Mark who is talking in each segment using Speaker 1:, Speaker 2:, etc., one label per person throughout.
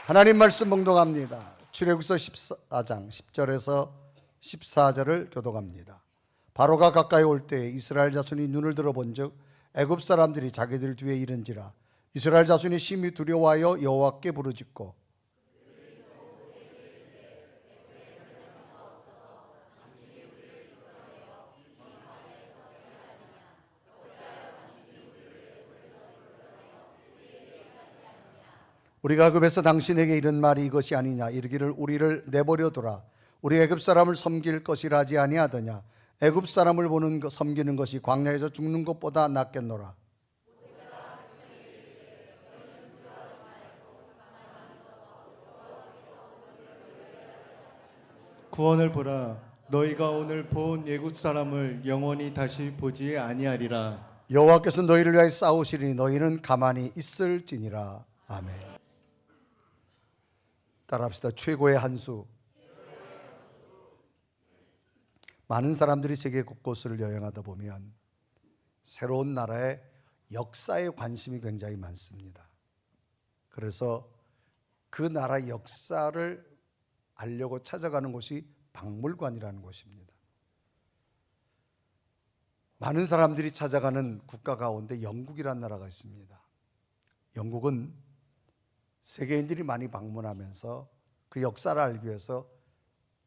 Speaker 1: 하나님 말씀 봉독합니다. 출애굽기서 14장 10절에서 14절을 교독합니다. 바로가 가까이 올 때 이스라엘 자손이 눈을 들어본즉 애굽 사람들이 자기들 뒤에 이른지라. 이스라엘 자손이 심히 두려워하여 여호와께 부르짖고 우리가 애굽에서 당신에게 이른 말이 이것이 아니냐. 이르기를 우리를 내버려두라. 우리 애굽 사람을 섬길 것이라 하지 아니하더냐. 애굽 사람을 섬기는 것이 광야에서 죽는 것보다 낫겠노라.
Speaker 2: 구원을 보라. 너희가 오늘 본 애굽 사람을 영원히 다시 보지 아니하리라.
Speaker 1: 여호와께서 너희를 위하여 싸우시리니 너희는 가만히 있을지니라. 아멘. 따라합시다. 최고의 한 수. 많은 사람들이 세계 곳곳을 여행하다 보면 새로운 나라의 역사에 관심이 굉장히 많습니다. 그래서 그 나라 역사를 알려고 찾아가는 곳이 박물관이라는 곳입니다. 많은 사람들이 찾아가는 국가 가운데 영국이라는 나라가 있습니다. 영국은 세계인들이 많이 방문하면서 그 역사를 알기 위해서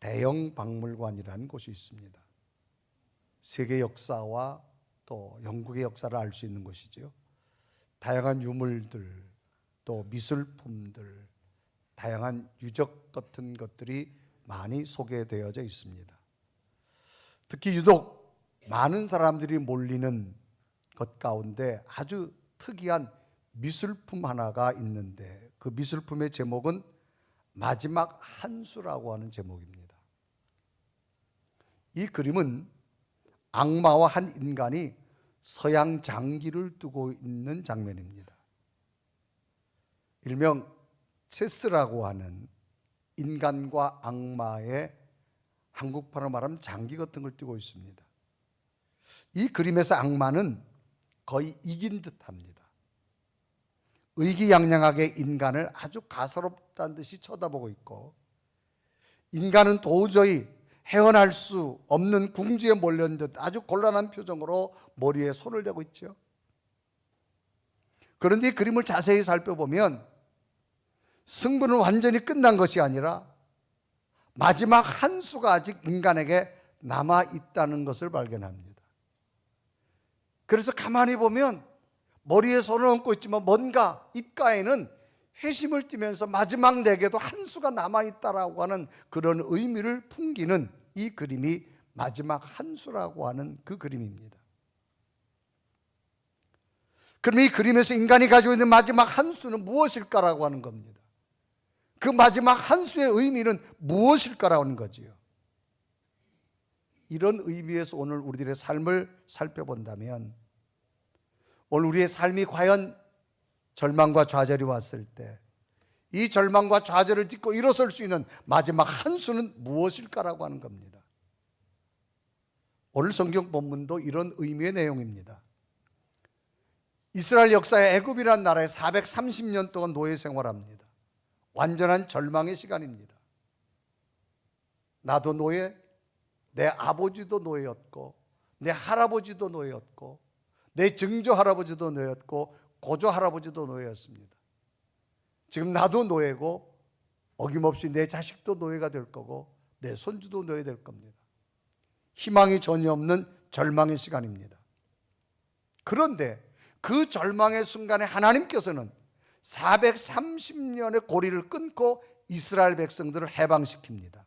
Speaker 1: 대형 박물관이라는 곳이 있습니다. 세계 역사와 또 영국의 역사를 알 수 있는 곳이죠. 다양한 유물들, 또 미술품들, 다양한 유적 같은 것들이 많이 소개되어져 있습니다. 특히 유독 많은 사람들이 몰리는 것 가운데 아주 특이한 미술품 하나가 있는데 그 미술품의 제목은 마지막 한수라고 하는 제목입니다. 이 그림은 악마와 한 인간이 서양 장기를 두고 있는 장면입니다. 일명 체스라고 하는 인간과 악마의 한국판으로 말하면 장기 같은 걸 띄고 있습니다. 이 그림에서 악마는 거의 이긴 듯합니다. 의기양양하게 인간을 아주 가소롭다는 듯이 쳐다보고 있고, 인간은 도저히 헤어날 수 없는 궁지에 몰려있는 듯 아주 곤란한 표정으로 머리에 손을 대고 있죠. 그런데 이 그림을 자세히 살펴보면 승부는 완전히 끝난 것이 아니라 마지막 한 수가 아직 인간에게 남아있다는 것을 발견합니다. 그래서 가만히 보면 머리에 손을 얹고 있지만 뭔가 입가에는 회심을 띠면서 마지막 내게도 한 수가 남아있다라고 하는 그런 의미를 풍기는 이 그림이 마지막 한 수라고 하는 그 그림입니다. 그럼 이 그림에서 인간이 가지고 있는 마지막 한 수는 무엇일까라고 하는 겁니다. 그 마지막 한 수의 의미는 무엇일까라고 하는 거지요. 이런 의미에서 오늘 우리들의 삶을 살펴본다면, 오늘 우리의 삶이 과연 절망과 좌절이 왔을 때 이 절망과 좌절을 딛고 일어설 수 있는 마지막 한 수는 무엇일까라고 하는 겁니다. 오늘 성경 본문도 이런 의미의 내용입니다. 이스라엘 역사의 애굽이라는 나라에 430년 동안 노예 생활합니다. 완전한 절망의 시간입니다. 나도 노예, 내 아버지도 노예였고 내 할아버지도 노예였고 내 증조 할아버지도 노예였고 고조 할아버지도 노예였습니다. 지금 나도 노예고 어김없이 내 자식도 노예가 될 거고 내 손주도 노예 될 겁니다. 희망이 전혀 없는 절망의 시간입니다. 그런데 그 절망의 순간에 하나님께서는 430년의 고리를 끊고 이스라엘 백성들을 해방시킵니다.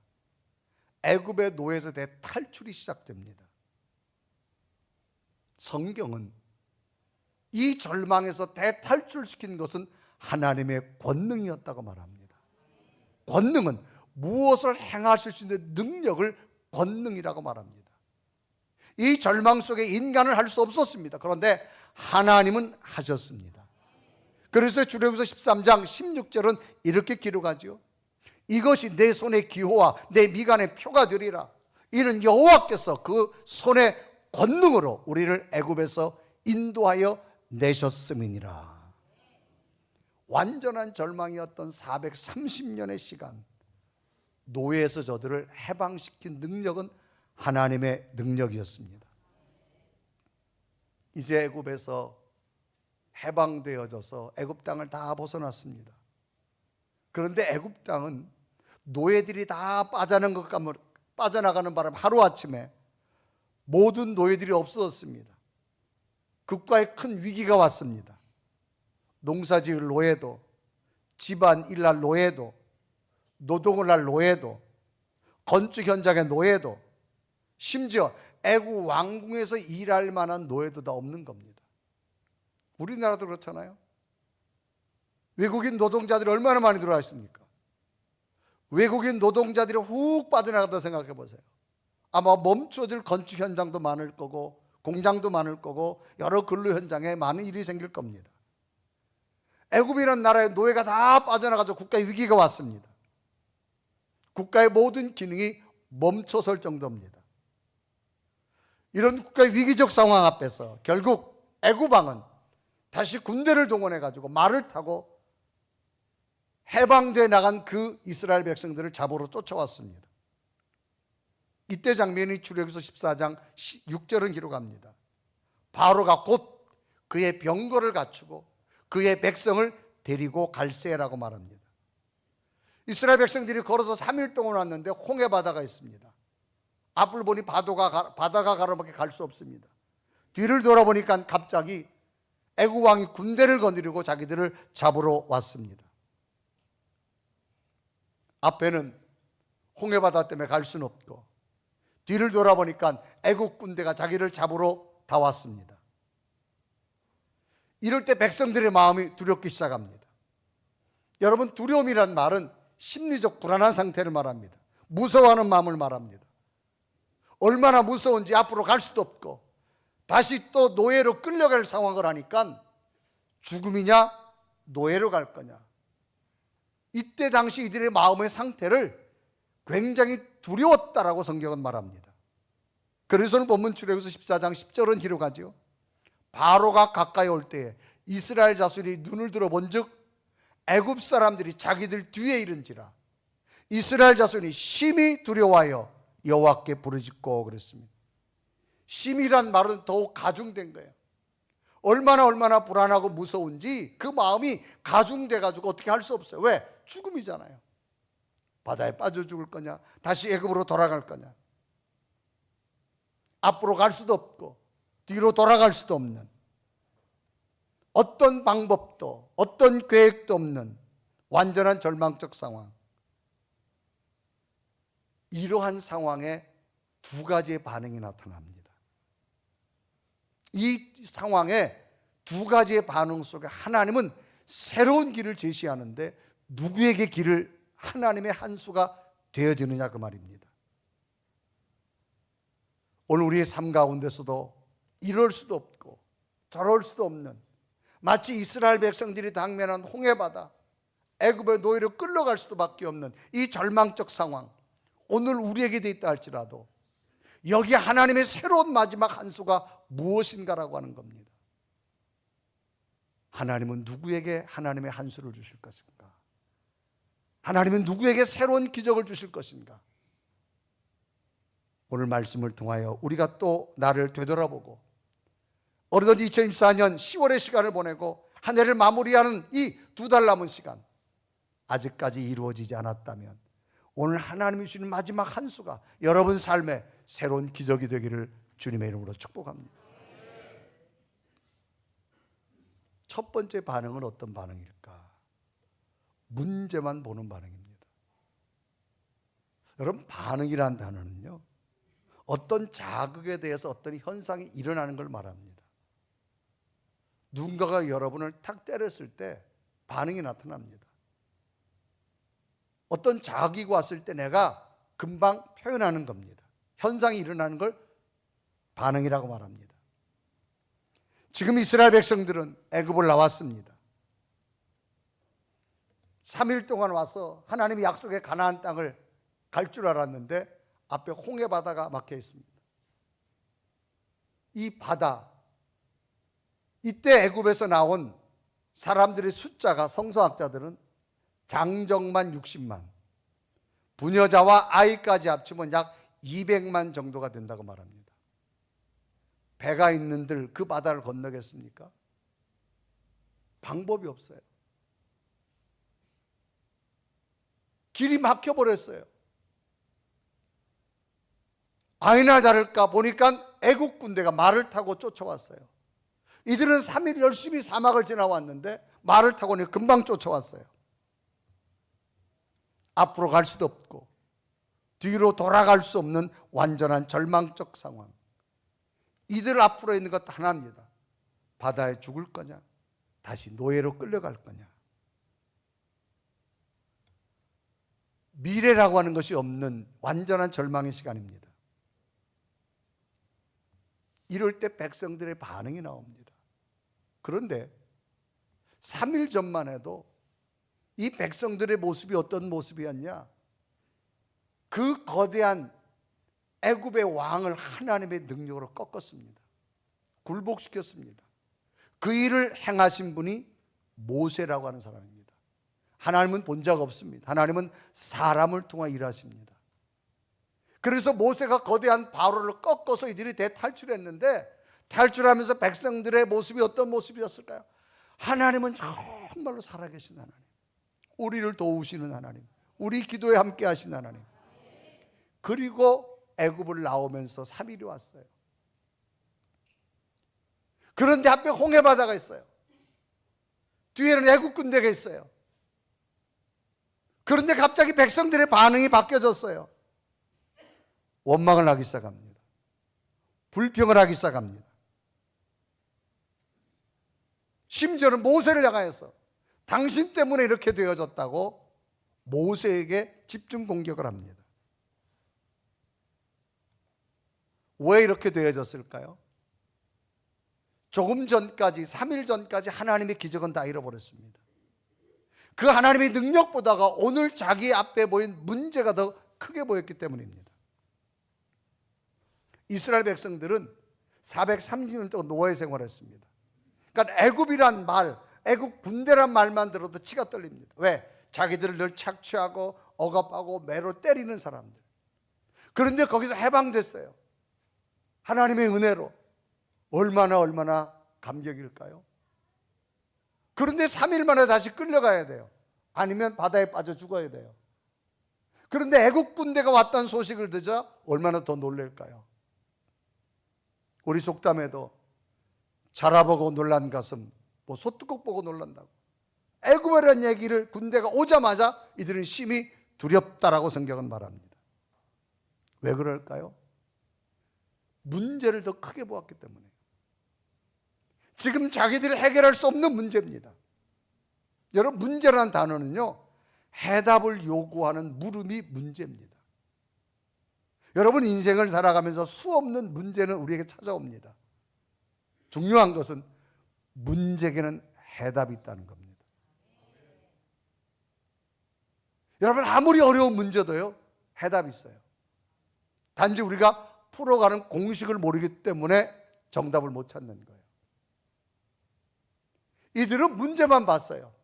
Speaker 1: 애굽의 노예에서 대탈출이 시작됩니다. 성경은 이 절망에서 대탈출시킨 것은 하나님의 권능이었다고 말합니다. 권능은 무엇을 행하실 수 있는 능력을 권능이라고 말합니다. 이 절망 속에 인간을 할 수 없었습니다. 그런데 하나님은 하셨습니다. 그래서 출애굽기서 13장 16절은 이렇게 기록하죠. 이것이 내 손의 기호와 내 미간의 표가 되리라. 이는 여호와께서 그 손의 권능으로 우리를 애굽에서 인도하여 내셨음이니라. 완전한 절망이었던 430년의 시간, 노예에서 저들을 해방시킨 능력은 하나님의 능력이었습니다. 이제 애굽에서 해방되어져서 애굽 땅을 다 벗어났습니다. 그런데 애굽 땅은 노예들이 다 빠져나가는 바람 하루아침에 모든 노예들이 없어졌습니다. 국가에 큰 위기가 왔습니다. 농사지을 노예도, 집안 일할 노예도, 노동을 할 노예도, 건축 현장의 노예도, 심지어 애굽 왕궁에서 일할 만한 노예도 다 없는 겁니다. 우리나라도 그렇잖아요. 외국인 노동자들이 얼마나 많이 들어와 있습니까? 외국인 노동자들이 훅 빠져나가다 생각해 보세요. 아마 멈춰질 건축 현장도 많을 거고, 공장도 많을 거고, 여러 근로 현장에 많은 일이 생길 겁니다. 애굽이라는 나라의 노예가 다 빠져나가서 국가의 위기가 왔습니다. 국가의 모든 기능이 멈춰설 정도입니다. 이런 국가의 위기적 상황 앞에서 결국 애굽 왕은 다시 군대를 동원해 가지고 말을 타고 해방돼 나간 그 이스라엘 백성들을 잡으러 쫓아왔습니다. 이때 장면이 출애굽기서 14장 6절은 기록합니다. 바로가 곧 그의 병거를 갖추고 그의 백성을 데리고 갈새라고 말합니다. 이스라엘 백성들이 걸어서 3일 동안 왔는데 홍해 바다가 있습니다. 앞을 보니 바다가 가로밖에 갈 수 없습니다. 뒤를 돌아보니까 갑자기 애굽 왕이 군대를 거느리고 자기들을 잡으러 왔습니다. 앞에는 홍해 바다 때문에 갈 수는 없고, 뒤를 돌아보니까 애굽 군대가 자기를 잡으러 다 왔습니다. 이럴 때 백성들의 마음이 두렵기 시작합니다. 여러분, 두려움이란 말은 심리적 불안한 상태를 말합니다. 무서워하는 마음을 말합니다. 얼마나 무서운지 앞으로 갈 수도 없고 다시 또 노예로 끌려갈 상황을 하니까 죽음이냐 노예로 갈 거냐, 이때 당시 이들의 마음의 상태를 굉장히 두려웠다라고 성경은 말합니다. 그래서 오늘 본문 출애굽기서 14장 10절은 기록하죠. 바로가 가까이 올 때에 이스라엘 자손이 눈을 들어 본즉 애굽 사람들이 자기들 뒤에 이른지라 이스라엘 자손이 심히 두려워하여 여호와께 부르짖고 그랬습니다. 심이란 말은 더욱 가중된 거예요. 얼마나 불안하고 무서운지 그 마음이 가중돼 가지고 어떻게 할 수 없어요. 왜? 죽음이잖아요. 바다에 빠져 죽을 거냐, 다시 애굽으로 돌아갈 거냐, 앞으로 갈 수도 없고 뒤로 돌아갈 수도 없는, 어떤 방법도 어떤 계획도 없는 완전한 절망적 상황. 이러한 상황에 두 가지의 반응이 나타납니다. 이 상황에 두 가지의 반응 속에 하나님은 새로운 길을 제시하는데 누구에게 길을 하나님의 한 수가 되어지느냐 그 말입니다. 오늘 우리의 삶 가운데서도 이럴 수도 없고 저럴 수도 없는, 마치 이스라엘 백성들이 당면한 홍해바다, 애굽의 노예로 끌려갈 수밖에 없는 이 절망적 상황, 오늘 우리에게 돼 있다 할지라도 여기 하나님의 새로운 마지막 한 수가 무엇인가라고 하는 겁니다. 하나님은 누구에게 하나님의 한 수를 주실 것인가? 하나님은 누구에게 새로운 기적을 주실 것인가? 오늘 말씀을 통하여 우리가 또 나를 되돌아보고 어느덧 2024년 10월의 시간을 보내고 한 해를 마무리하는 이 2달 남은 시간, 아직까지 이루어지지 않았다면 오늘 하나님이 주시는 마지막 한 수가 여러분 삶에 새로운 기적이 되기를 주님의 이름으로 축복합니다. 첫 번째 반응은 어떤 반응일까? 문제만 보는 반응입니다. 여러분, 반응이라는 단어는요, 어떤 자극에 대해서 어떤 현상이 일어나는 걸 말합니다. 누군가가 여러분을 탁 때렸을 때 반응이 나타납니다. 어떤 자극이 왔을 때 내가 금방 표현하는 겁니다. 현상이 일어나는 걸 반응이라고 말합니다. 지금 이스라엘 백성들은 애굽을 나왔습니다. 3일 동안 와서 하나님이 약속의 가나안 땅을 갈 줄 알았는데 앞에 홍해 바다가 막혀 있습니다. 이 바다, 이때 애굽에서 나온 사람들의 숫자가, 성서학자들은 장정만 60만, 부녀자와 아이까지 합치면 약 200만 정도가 된다고 말합니다. 배가 있는들 그 바다를 건너겠습니까? 방법이 없어요. 길이 막혀버렸어요. 아니나 다를까 보니까 애국 군대가 말을 타고 쫓아왔어요. 이들은 3일 열심히 사막을 지나왔는데 말을 타고 금방 쫓아왔어요. 앞으로 갈 수도 없고 뒤로 돌아갈 수 없는 완전한 절망적 상황. 이들 앞으로 있는 것 하나입니다. 바다에 죽을 거냐, 다시 노예로 끌려갈 거냐. 미래라고 하는 것이 없는 완전한 절망의 시간입니다. 이럴 때 백성들의 반응이 나옵니다. 그런데 3일 전만 해도 이 백성들의 모습이 어떤 모습이었냐? 그 거대한 애굽의 왕을 하나님의 능력으로 꺾었습니다. 굴복시켰습니다. 그 일을 행하신 분이 모세라고 하는 사람입니다. 하나님은 본 적 없습니다. 하나님은 사람을 통해 일하십니다. 그래서 모세가 거대한 바로를 꺾어서 이들이 대탈출했는데, 탈출하면서 백성들의 모습이 어떤 모습이었을까요? 하나님은 정말로 살아계신 하나님, 우리를 도우시는 하나님, 우리 기도에 함께 하신 하나님. 그리고 애굽을 나오면서 3일이 왔어요. 그런데 앞에 홍해바다가 있어요. 뒤에는 애굽 군대가 있어요. 그런데 갑자기 백성들의 반응이 바뀌어졌어요. 원망을 하기 시작합니다. 불평을 하기 시작합니다. 심지어는 모세를 향하여서 당신 때문에 이렇게 되어졌다고 모세에게 집중 공격을 합니다. 왜 이렇게 되어졌을까요? 조금 전까지, 3일 전까지 하나님의 기적은 다 잃어버렸습니다. 그 하나님의 능력보다가 오늘 자기 앞에 보인 문제가 더 크게 보였기 때문입니다. 이스라엘 백성들은 430년 동안 노예 생활했습니다. 그러니까 애굽이란 말, 애굽 군대란 말만 들어도 치가 떨립니다. 왜? 자기들을 늘 착취하고 억압하고 매로 때리는 사람들. 그런데 거기서 해방됐어요. 하나님의 은혜로. 얼마나 감격일까요? 그런데 3일 만에 다시 끌려가야 돼요. 아니면 바다에 빠져 죽어야 돼요. 그런데 애국 군대가 왔다는 소식을 듣자 얼마나 더 놀랄까요? 우리 속담에도 자라보고 놀란 가슴, 뭐 소뚜껑 보고 놀란다고. 애굽이라는 얘기를 군대가 오자마자 이들은 심히 두렵다라고 성경은 말합니다. 왜 그럴까요? 문제를 더 크게 보았기 때문에. 지금 자기들이 해결할 수 없는 문제입니다. 여러분, 문제라는 단어는요, 해답을 요구하는 물음이 문제입니다. 여러분, 인생을 살아가면서 수없는 문제는 우리에게 찾아옵니다. 중요한 것은 문제에게는 해답이 있다는 겁니다. 여러분, 아무리 어려운 문제도요, 해답이 있어요. 단지 우리가 풀어가는 공식을 모르기 때문에 정답을 못 찾는 거예요. 이들은 문제만 봤어요.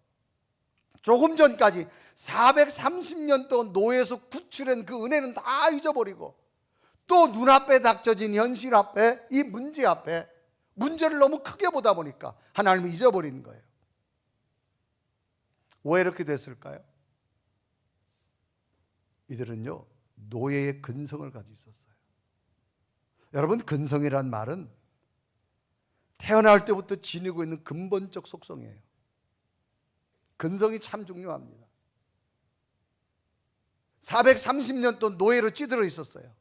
Speaker 1: 조금 전까지 430년 동안 노예에서 구출한 그 은혜는 다 잊어버리고 또 눈앞에 닥쳐진 현실 앞에, 이 문제 앞에 문제를 너무 크게 보다 보니까 하나님을 잊어버리는 거예요. 왜 이렇게 됐을까요? 이들은요, 노예의 근성을 가지고 있었어요. 여러분, 근성이란 말은 태어날 때부터 지니고 있는 근본적 속성이에요. 근성이 참 중요합니다. 430년 동안 노예로 찌들어 있었어요.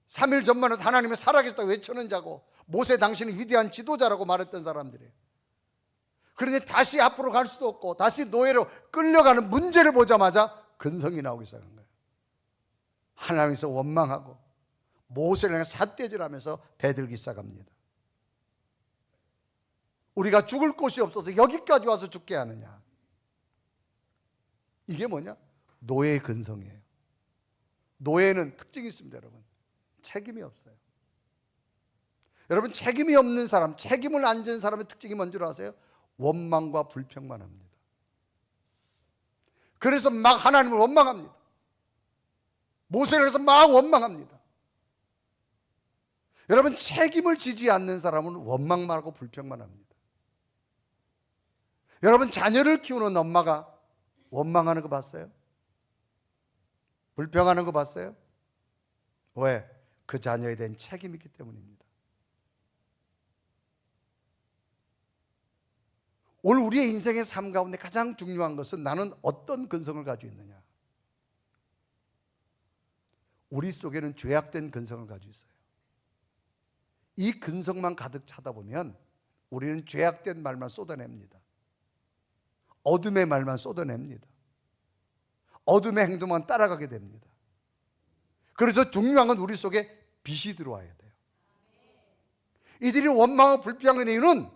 Speaker 1: 3일 전만 해도 하나님이 살아계시다고 외치는 자고 모세 당신은 위대한 지도자라고 말했던 사람들이에요. 그런데 다시 앞으로 갈 수도 없고 다시 노예로 끌려가는 문제를 보자마자 근성이 나오기 시작한 거예요. 하나님께서 원망하고 모세를 향해 삿대질하면서 대들기 시작합니다. 우리가 죽을 곳이 없어서 여기까지 와서 죽게 하느냐. 이게 뭐냐? 노예의 근성이에요. 노예는 특징이 있습니다, 여러분. 책임이 없어요. 여러분, 책임이 없는 사람, 책임을 안 진 사람의 특징이 뭔지 아세요? 원망과 불평만 합니다. 그래서 막 하나님을 원망합니다. 모세를 해서 막 원망합니다. 여러분, 책임을 지지 않는 사람은 원망만 하고 불평만 합니다. 여러분, 자녀를 키우는 엄마가 원망하는 거 봤어요? 불평하는 거 봤어요? 왜? 그 자녀에 대한 책임이 있기 때문입니다. 오늘 우리의 인생의 삶 가운데 가장 중요한 것은 나는 어떤 근성을 가지고 있느냐. 우리 속에는 죄악된 근성을 가지고 있어요. 이 근성만 가득 차다 보면 우리는 죄악된 말만 쏟아냅니다. 어둠의 말만 쏟아냅니다. 어둠의 행동만 따라가게 됩니다. 그래서 중요한 건 우리 속에 빛이 들어와야 돼요. 이들이 원망하고 불평하는 이유는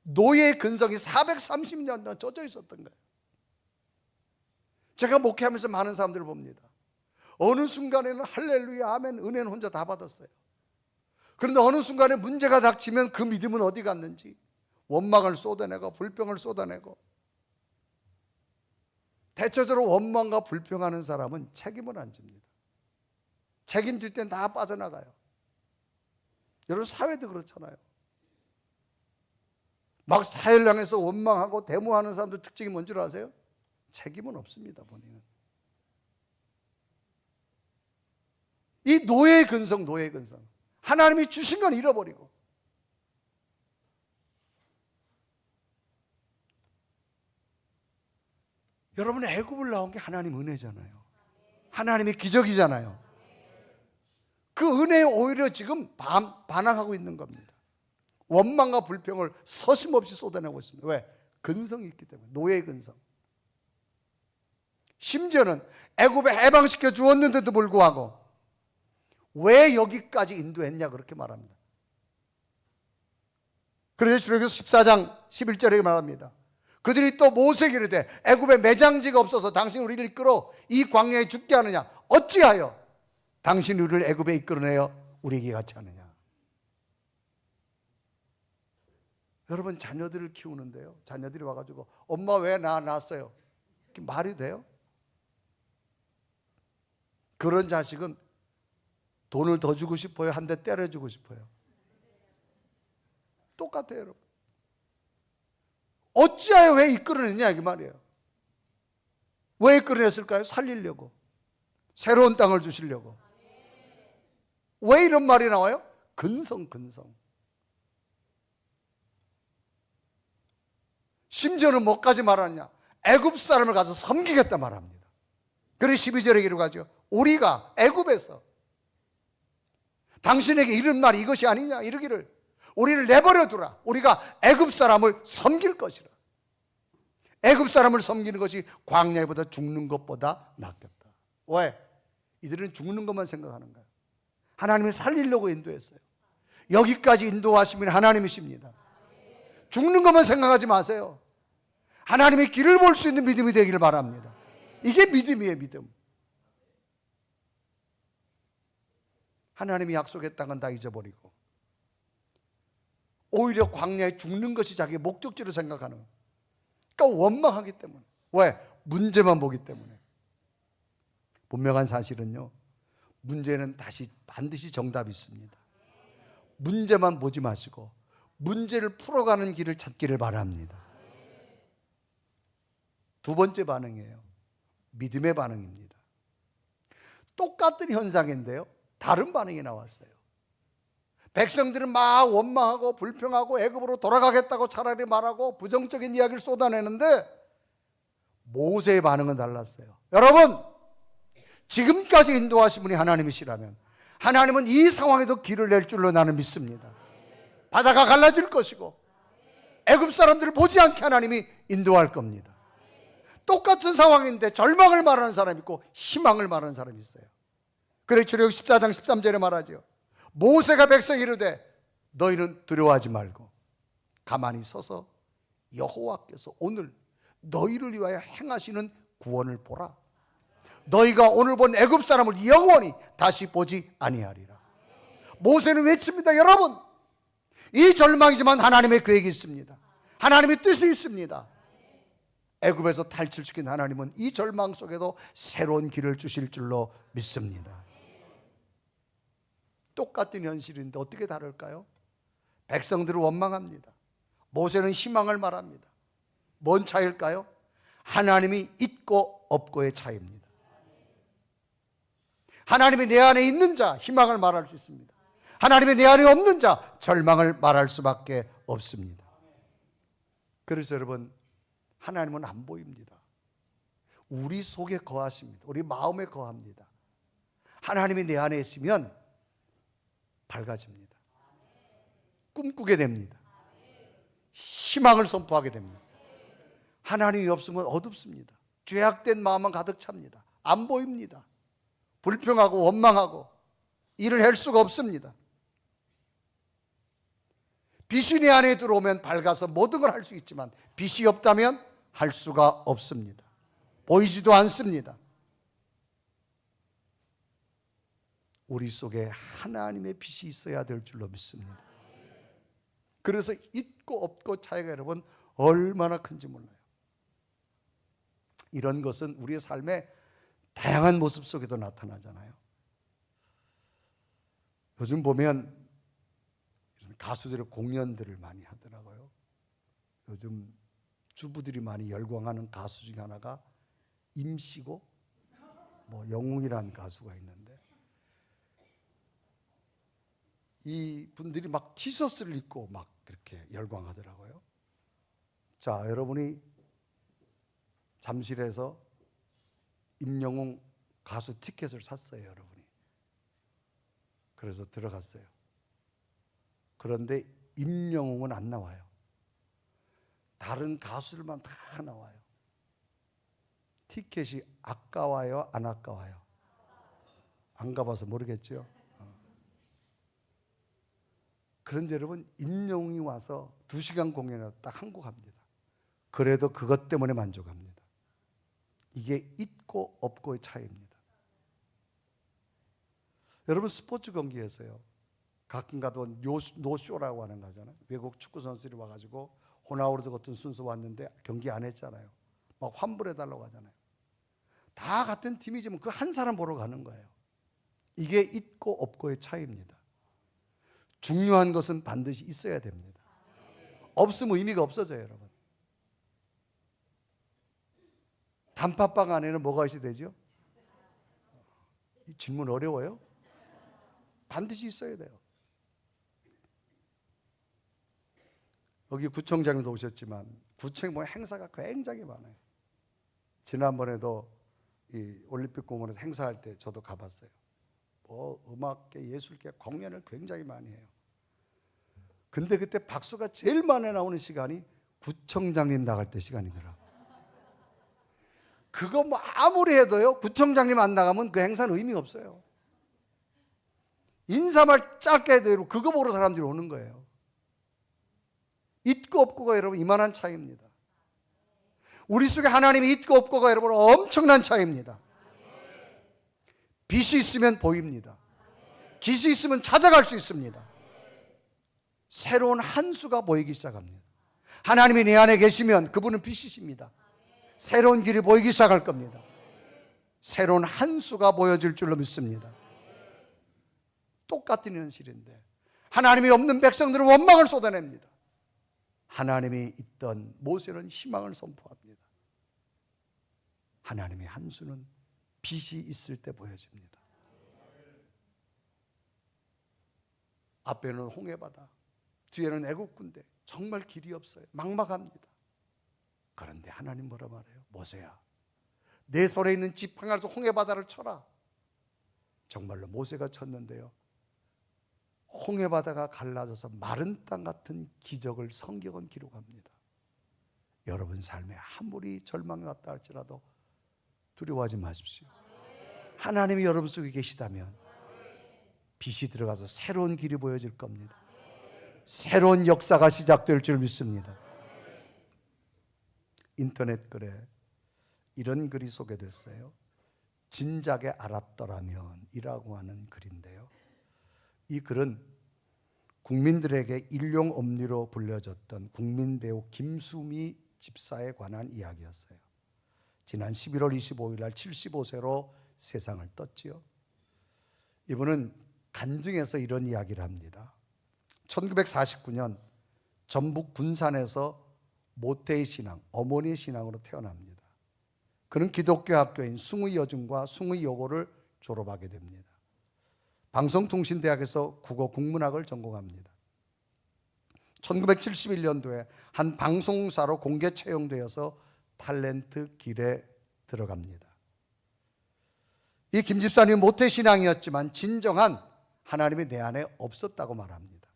Speaker 1: 노예의 근성이 430년 동안 젖어 있었던 거예요. 제가 목회하면서 많은 사람들을 봅니다. 어느 순간에는 할렐루야 아멘 은혜는 혼자 다 받았어요. 그런데 어느 순간에 문제가 닥치면 그 믿음은 어디 갔는지 원망을 쏟아내고 불평을 쏟아내고, 대체적으로 원망과 불평하는 사람은 책임을 안 집니다. 책임질 땐 다 빠져나가요. 여러분, 사회도 그렇잖아요. 막 사회를 향해서 원망하고 데모하는 사람들 특징이 뭔 줄 아세요? 책임은 없습니다. 본인은. 이 노예의 근성, 노예의 근성. 하나님이 주신 건 잃어버리고. 여러분, 애굽을 나온 게 하나님 은혜잖아요. 하나님의 기적이잖아요. 그 은혜에 오히려 지금 반항하고 있는 겁니다. 원망과 불평을 서슴없이 쏟아내고 있습니다. 왜? 근성이 있기 때문에. 노예의 근성. 심지어는 애굽에 해방시켜 주었는데도 불구하고 왜 여기까지 인도했냐 그렇게 말합니다. 그래서 출애굽기 14장 11절에 말합니다. 그들이 또 모세에게 이르되 애굽에 매장지가 없어서 당신이 우리를 이끌어 이 광야에 죽게 하느냐? 어찌하여 당신이 우리를 애굽에 이끌어내어 우리에게 같이 하느냐? 여러분, 자녀들을 키우는데요, 자녀들이 와가지고 엄마 왜 나 낳았어요? 말이 돼요? 그런 자식은 돈을 더 주고 싶어요? 한 대 때려주고 싶어요? 똑같아요, 여러분. 어찌하여 왜 이끌어냈냐 이 말이에요. 왜 이끌어냈을까요? 살리려고, 새로운 땅을 주시려고. 왜 이런 말이 나와요? 근성. 심지어는 뭐까지 말하느냐? 애굽 사람을 가서 섬기겠다 말합니다. 그래서 12절에 기록하죠. 우리가 애굽에서 당신에게 이런 말이 이것이 아니냐 이르기를 우리를 내버려 두라. 우리가 애굽 사람을 섬길 것이라. 애굽 사람을 섬기는 것이 광야보다 죽는 것보다 낫겠다. 왜? 이들은 죽는 것만 생각하는 거예요. 하나님이 살리려고 인도했어요. 여기까지 인도하시면 하나님이십니다. 죽는 것만 생각하지 마세요. 하나님의 길을 볼 수 있는 믿음이 되기를 바랍니다. 이게 믿음이에요, 믿음. 하나님이 약속의 땅은 다 잊어버리고 오히려 광야에 죽는 것이 자기의 목적지로 생각하는 거예요. 그러니까 원망하기 때문에. 왜? 문제만 보기 때문에. 분명한 사실은요, 문제는 반드시 정답이 있습니다. 문제만 보지 마시고 문제를 풀어가는 길을 찾기를 바랍니다. 두 번째 반응이에요. 믿음의 반응입니다. 똑같은 현상인데요, 다른 반응이 나왔어요. 백성들은 막 원망하고 불평하고 애굽으로 돌아가겠다고 차라리 말하고 부정적인 이야기를 쏟아내는데 모세의 반응은 달랐어요. 여러분, 지금까지 인도하신 분이 하나님이시라면 하나님은 이 상황에도 길을 낼 줄로 나는 믿습니다. 바다가 갈라질 것이고 애굽 사람들을 보지 않게 하나님이 인도할 겁니다. 똑같은 상황인데 절망을 말하는 사람이 있고 희망을 말하는 사람이 있어요. 그래서 출애굽기 14장 13절에 말하죠. 모세가 백성에게 이르되 너희는 두려워하지 말고 가만히 서서 여호와께서 오늘 너희를 위하여 행하시는 구원을 보라. 너희가 오늘 본 애굽 사람을 영원히 다시 보지 아니하리라. 모세는 외칩니다. 여러분, 이 절망이지만 하나님의 계획이 있습니다. 하나님의 뜻이 있습니다. 애굽에서 탈출시킨 하나님은 이 절망 속에도 새로운 길을 주실 줄로 믿습니다. 똑같은 현실인데 어떻게 다를까요? 백성들을 원망합니다. 모세는 희망을 말합니다. 뭔 차이일까요? 하나님이 있고 없고의 차이입니다. 하나님이 내 안에 있는 자 희망을 말할 수 있습니다. 하나님이 내 안에 없는 자 절망을 말할 수밖에 없습니다. 그래서 여러분, 하나님은 안 보입니다. 우리 속에 거하십니다. 우리 마음에 거합니다. 하나님이 내 안에 있으면 밝아집니다. 꿈꾸게 됩니다. 희망을 선포하게 됩니다. 하나님이 없으면 어둡습니다. 죄악된 마음은 가득 찹니다. 안 보입니다. 불평하고 원망하고 일을 할 수가 없습니다. 빛이 내 안에 들어오면 밝아서 모든 걸 할 수 있지만 빛이 없다면 할 수가 없습니다. 보이지도 않습니다. 우리 속에 하나님의 빛이 있어야 될 줄로 믿습니다. 그래서 있고 없고 차이가 여러분 얼마나 큰지 몰라요. 이런 것은 우리의 삶의 다양한 모습 속에도 나타나잖아요. 요즘 보면 가수들의 공연들을 많이 하더라고요. 요즘 주부들이 많이 열광하는 가수 중에 하나가 임씨고 영웅이라는 가수가 있는데, 이 분들이 막 티셔츠를 입고 막 그렇게 열광하더라고요. 자, 여러분이 잠실에서 임영웅 가수 티켓을 샀어요, 여러분이. 그래서 들어갔어요. 그런데 임영웅은 안 나와요. 다른 가수들만 다 나와요. 티켓이 아까워요, 안 아까워요? 안 가봐서 모르겠죠. 그런데 여러분, 임영웅이 와서 2시간 공연을 딱 한 곡 합니다. 그래도 그것 때문에 만족합니다. 이게 있고 없고의 차이입니다. 여러분, 스포츠 경기에서요, 가끔 가도 노쇼라고 하는 거잖아요. 외국 축구 선수들이 와가지고 호나우두 같은 선수 왔는데 경기 안 했잖아요. 막 환불해달라고 하잖아요. 다 같은 팀이지만 그 한 사람 보러 가는 거예요. 이게 있고 없고의 차이입니다. 중요한 것은 반드시 있어야 됩니다. 없으면 의미가 없어져요, 여러분. 단팥빵 안에는 뭐가 있어야 되죠? 이 질문 어려워요? 반드시 있어야 돼요. 여기 구청장님도 오셨지만 구청에 보면 행사가 굉장히 많아요. 지난번에도 이 올림픽공원에서 행사할 때 저도 가봤어요. 음악계, 예술계 공연을 굉장히 많이 해요. 근데 그때 박수가 제일 많이 나오는 시간이 구청장님 나갈 때 시간이더라. 그거 아무리 해도요, 구청장님 안 나가면 그 행사는 의미가 없어요. 인사말 짧게 해도 그거 보러 사람들이 오는 거예요. 있고 없고가 여러분 이만한 차이입니다. 우리 속에 하나님이 있고 없고가 여러분 엄청난 차이입니다. 빛이 있으면 보입니다. 빛이 있으면 찾아갈 수 있습니다. 새로운 한 수가 보이기 시작합니다. 하나님이 내 안에 계시면 그분은 빛이십니다. 새로운 길이 보이기 시작할 겁니다. 새로운 한 수가 보여질 줄로 믿습니다. 똑같은 현실인데 하나님이 없는 백성들은 원망을 쏟아냅니다. 하나님이 있던 모세는 희망을 선포합니다. 하나님의 한 수는 빛이 있을 때 보여집니다. 앞에는 홍해바다, 뒤에는 애국 군대, 정말 길이 없어요. 막막합니다. 그런데 하나님 뭐라 말해요? 모세야, 내 손에 있는 지팡이로 홍해바다를 쳐라. 정말로 모세가 쳤는데요, 홍해바다가 갈라져서 마른 땅 같은 기적을 성경은 기록합니다. 여러분 삶에 아무리 절망이 왔다 할지라도 두려워하지 마십시오. 하나님이 여러분 속에 계시다면 빛이 들어가서 새로운 길이 보여질 겁니다. 새로운 역사가 시작될 줄 믿습니다. 인터넷 글에 이런 글이 소개됐어요. 진작에 알았더라면 이라고 하는 글인데요, 이 글은 국민들에게 일용엄니로 불려졌던 국민배우 김수미 집사에 관한 이야기였어요. 지난 11월 25일 날 75세로 세상을 떴지요. 이분은 간증에서 이런 이야기를 합니다. 1949년 전북 군산에서 모태의 신앙, 어머니의 신앙으로 태어납니다. 그는 기독교 학교인 숭의여중과 숭의여고를 졸업하게 됩니다. 방송통신대학에서 국어 국문학을 전공합니다. 1971년도에 한 방송사로 공개 채용되어서 탤런트 길에 들어갑니다. 이 김 집사님은 모태신앙이었지만 진정한 하나님이 내 안에 없었다고 말합니다.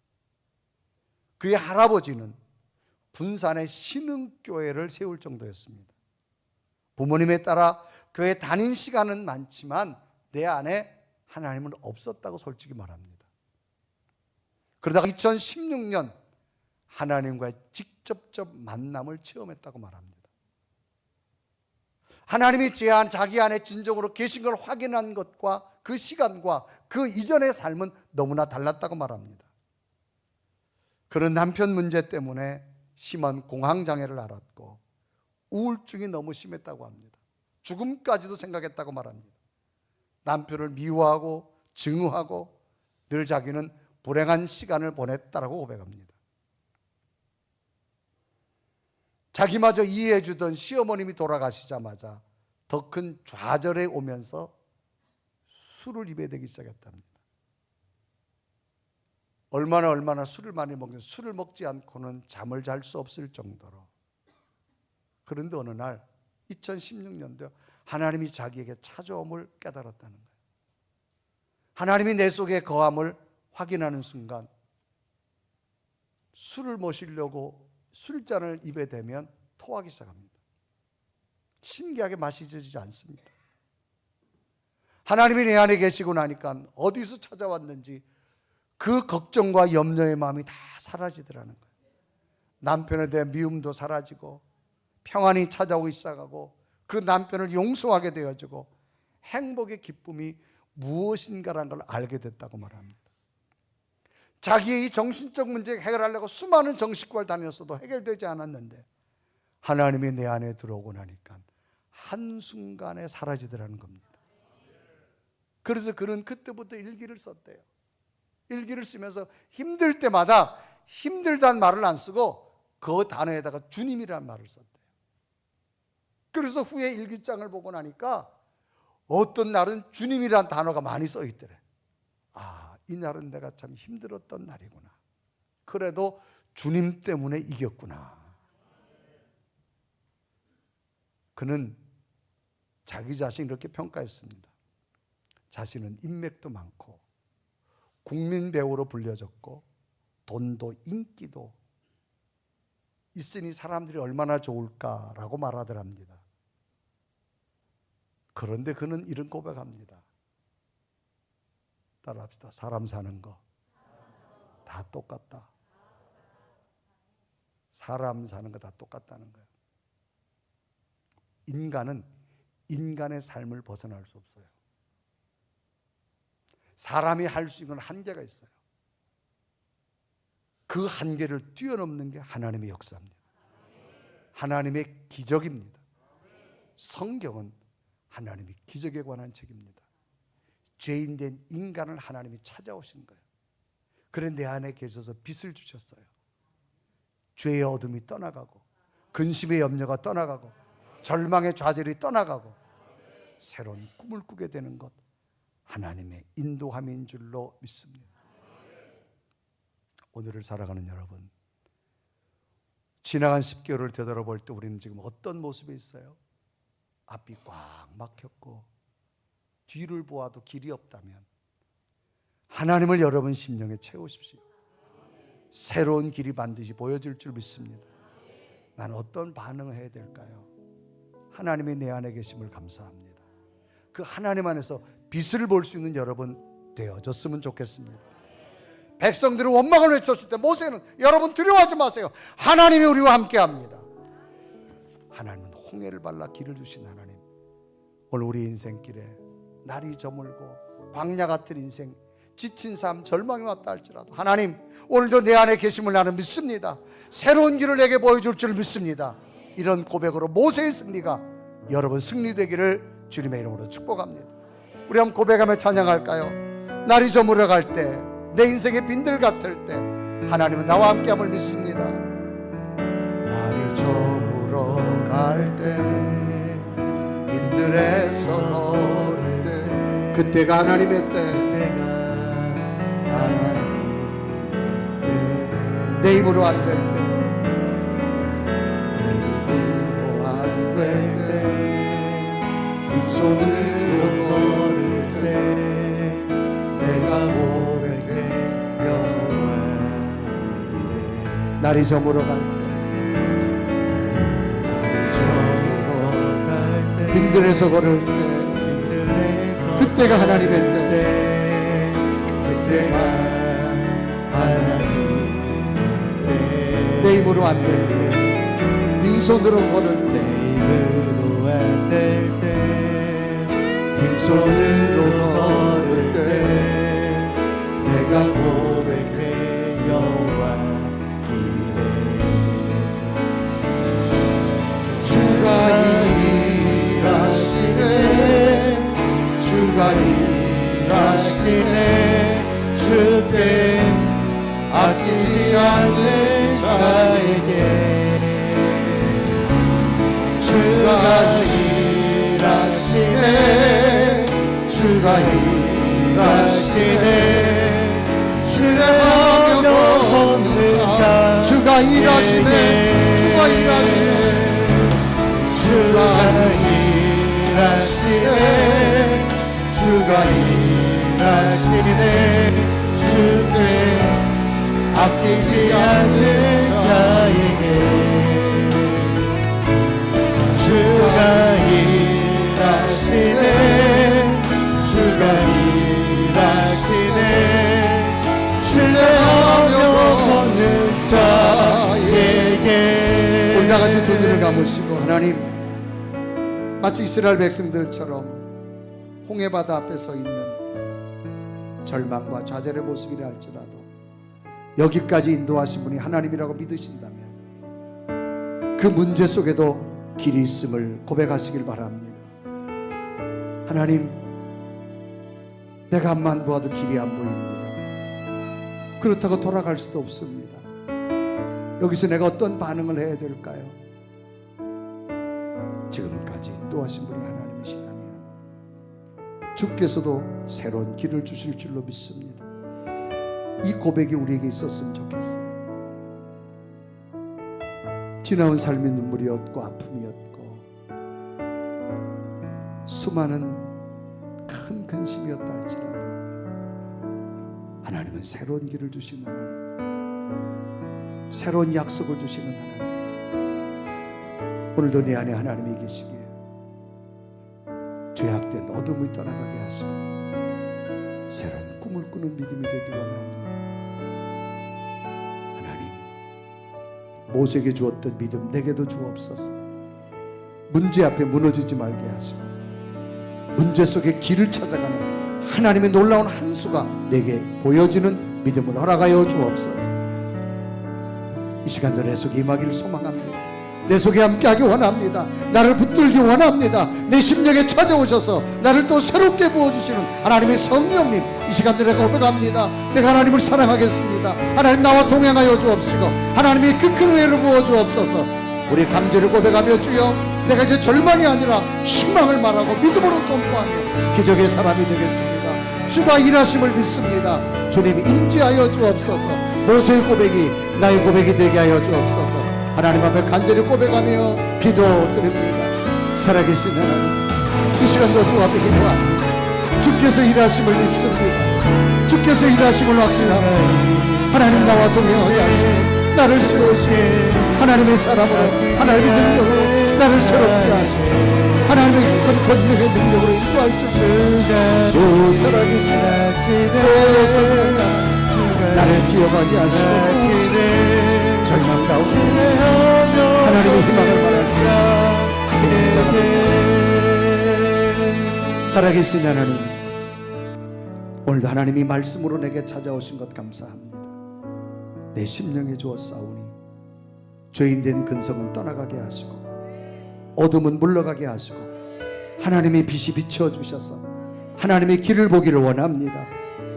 Speaker 1: 그의 할아버지는 군산의 신흥교회를 세울 정도였습니다. 부모님에 따라 교회 다닌 시간은 많지만 내 안에 하나님은 없었다고 솔직히 말합니다. 그러다가 2016년 하나님과의 직접적 만남을 체험했다고 말합니다. 하나님이 자기 안에 진정으로 계신 걸 확인한 것과 그 시간과 그 이전의 삶은 너무나 달랐다고 말합니다. 그런 남편 문제 때문에 심한 공황장애를 앓았고 우울증이 너무 심했다고 합니다. 죽음까지도 생각했다고 말합니다. 남편을 미워하고 증오하고 늘 자기는 불행한 시간을 보냈다라고 고백합니다. 자기마저 이해해 주던 시어머님이 돌아가시자마자 더 큰 좌절에 오면서 술을 입에 대기 시작했답니다. 얼마나 술을 많이 먹는, 술을 먹지 않고는 잠을 잘 수 없을 정도로. 그런데 어느 날 2016년도에 하나님이 자기에게 찾아옴을 깨달았다는 거예요. 하나님이 내 속에 거함을 확인하는 순간 술을 마시려고 술잔을 입에 대면 토하기 시작합니다. 신기하게 마시지 않습니다. 하나님이 내 안에 계시고 나니까 어디서 찾아왔는지 그 걱정과 염려의 마음이 다 사라지더라는 거예요. 남편에 대한 미움도 사라지고 평안이 찾아오기 시작하고 그 남편을 용서하게 되어지고 행복의 기쁨이 무엇인가라는 걸 알게 됐다고 말합니다. 자기의 이 정신적 문제 해결하려고 수많은 정신과를 다녔어도 해결되지 않았는데 하나님이 내 안에 들어오고 나니까 한순간에 사라지더라는 겁니다. 그래서 그는 그때부터 일기를 썼대요. 일기를 쓰면서 힘들 때마다 힘들다는 말을 안 쓰고 그 단어에다가 주님이라는 말을 썼대요. 그래서 후에 일기장을 보고 나니까 어떤 날은 주님이라는 단어가 많이 써 있더래. 아, 이 날은 내가 참 힘들었던 날이구나. 그래도 주님 때문에 이겼구나. 그는 자기 자신을 이렇게 평가했습니다. 자신은 인맥도 많고 국민 배우로 불려졌고 돈도 인기도 있으니 사람들이 얼마나 좋을까라고 말하더랍니다. 그런데 그는 이런 고백합니다. 따라합시다. 사람 사는 거 다 똑같다. 사람 사는 거 다 똑같다는 거예요. 인간은 인간의 삶을 벗어날 수 없어요. 사람이 할 수 있는 한계가 있어요. 그 한계를 뛰어넘는 게 하나님의 역사입니다. 하나님의 기적입니다. 성경은 하나님이 기적에 관한 책입니다. 죄인된 인간을 하나님이 찾아오신 거예요. 그래 내 안에 계셔서 빛을 주셨어요. 죄의 어둠이 떠나가고 근심의 염려가 떠나가고 절망의 좌절이 떠나가고 새로운 꿈을 꾸게 되는 것 하나님의 인도함인 줄로 믿습니다. 오늘을 살아가는 여러분, 지나간 10개월을 되돌아볼 때 우리는 지금 어떤 모습에 있어요? 앞이 꽉 막혔고 뒤를 보아도 길이 없다면 하나님을 여러분 심령에 채우십시오. 새로운 길이 반드시 보여질 줄 믿습니다. 나는 어떤 반응을 해야 될까요? 하나님이 내 안에 계심을 감사합니다. 그 하나님 안에서 빛을 볼 수 있는 여러분 되어졌으면 좋겠습니다. 백성들이 원망을 외쳤을 때 모세는 여러분 두려워하지 마세요. 하나님이 우리와 함께합니다. 하나님은 홍해를 발라 길을 주신 하나님, 오늘 우리 인생길에 날이 저물고 광야 같은 인생, 지친 삶, 절망이 왔다 할지라도 하나님 오늘도 내 안에 계심을 나는 믿습니다. 새로운 길을 내게 보여줄 줄 믿습니다. 이런 고백으로 모세의 승리가 여러분 승리되기를 주님의 이름으로 축복합니다. 우리 한번 고백하며 찬양할까요? 날이 저물어갈 때, 내 인생의 빈들 같을 때 하나님은 나와 함께함을 믿습니다. 날이 저물어갈 때, 빈들에서 걸을 때, 그때가 하나님의 때, 내 힘으로 안 될 때, 내 힘으로 안 될 때, 빈손으로 걸을 때, 내가 고백해 여호와 이래. 날이 저물어갈 때, 날이 저물어갈 때, 빈들에서 걸을 때, 그때가 하나님의 때, 그때가 하나님. 내 힘으로 안 될 때, 빈손으로 걸을 때, 힘으로 안 될 때, 빈손으로 걸을 때, 내가 고백해 여호와 이래. 주가 일하시네, 주가 일하시네, 주께 아끼지 않는 자에게 주가 일하시네, 주가 일하시네, 신뢰하며 걷는 자, 주가 일하시네, 주가 일하시네, 주가 일하시네, 주가 일하시네, 주께 아끼지 않는 자에게 주가 일하시네, 주가 일하시네, 신뢰하며 걷는 자에게. 우리 다 같이 두 눈을 감으시고 하나님, 마치 이스라엘 백성들처럼 홍해바다 앞에 서 있는 절망과 좌절의 모습이라 할지라도 여기까지 인도하신 분이 하나님이라고 믿으신다면 그 문제 속에도 길이 있음을 고백하시길 바랍니다. 하나님, 내가 앞만 보아도 길이 안 보입니다. 그렇다고 돌아갈 수도 없습니다. 여기서 내가 어떤 반응을 해야 될까요? 지금까지 인도하신 분이 하나님이시라면 주께서도 새로운 길을 주실 줄로 믿습니다. 이 고백이 우리에게 있었으면 좋겠어요. 지나온 삶이 눈물이었고 아픔이었고 수많은 큰 근심이었다 할지라도 하나님은 새로운 길을 주시는 하나님, 새로운 약속을 주시는 하나님. 오늘도 내 안에 하나님이 계시기에 죄악된 어둠이 떠나가게 하시고 새로운 꿈을 꾸는 믿음이 되기 원합니다. 하나님, 모세에게 주었던 믿음 내게도 주옵소서. 문제 앞에 무너지지 말게 하시고 문제 속에 길을 찾아가는 하나님의 놀라운 한 수가 내게 보여지는 믿음을 허락하여 주옵소서. 이 시간도 내 속에 임하기를 소망합니다. 내 속에 함께하기 원합니다. 나를 붙들기 원합니다. 내 심령에 찾아오셔서 나를 또 새롭게 부어주시는 하나님의 성령님, 이 시간도 내가 고백합니다. 내가 하나님을 사랑하겠습니다. 하나님 나와 동행하여 주옵시고 하나님의 그 큰 은혜를 부어 주옵소서. 우리 감제를 고백하며 주여, 내가 이제 절망이 아니라 희망을 말하고 믿음으로 선포하며 기적의 사람이 되겠습니다. 주가 일하심을 믿습니다. 주님 임재하여 주옵소서. 모세의 고백이 나의 고백이 되게 하여 주옵소서. 하나님 앞에 간절히 고백하며 기도드립니다. 살아계신 하나님, 이 시간도 주 앞에 기도합니다. 주께서 일하심을 믿습니다. 주께서 일하심을 확신하나니 하나님 나와 동행하게 하시고 나를 세우시고 하나님의 사람으로 하나님의 능력으로 나를 새롭게 하시고 하나님의 큰 권능의 능력으로 인도할 주시옵소서. 오 살아계신 하나님, 나를 기억하게 하시고 절망 가운데 하나님의 희망을 말합니다. 살아계신 하나님, 오늘도 하나님이 말씀으로 내게 찾아오신 것 감사합니다. 내 심령에 주었사오니 죄인된 근성은 떠나가게 하시고 어둠은 물러가게 하시고 하나님의 빛이 비춰주셔서 하나님의 길을 보기를 원합니다.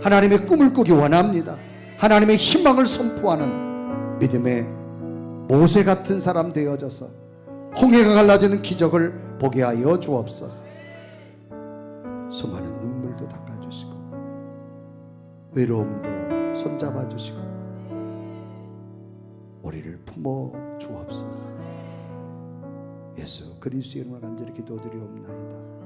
Speaker 1: 하나님의 꿈을 꾸기 원합니다. 하나님의 희망을 선포하는 믿음의 모세 같은 사람 되어져서 홍해가 갈라지는 기적을 보게 하여 주옵소서. 수많은 눈물도 닦아주시고 외로움도 손잡아주시고 우리를 품어 주옵소서. 예수 그리스도의 이름으로 간절히 기도드리옵나이다.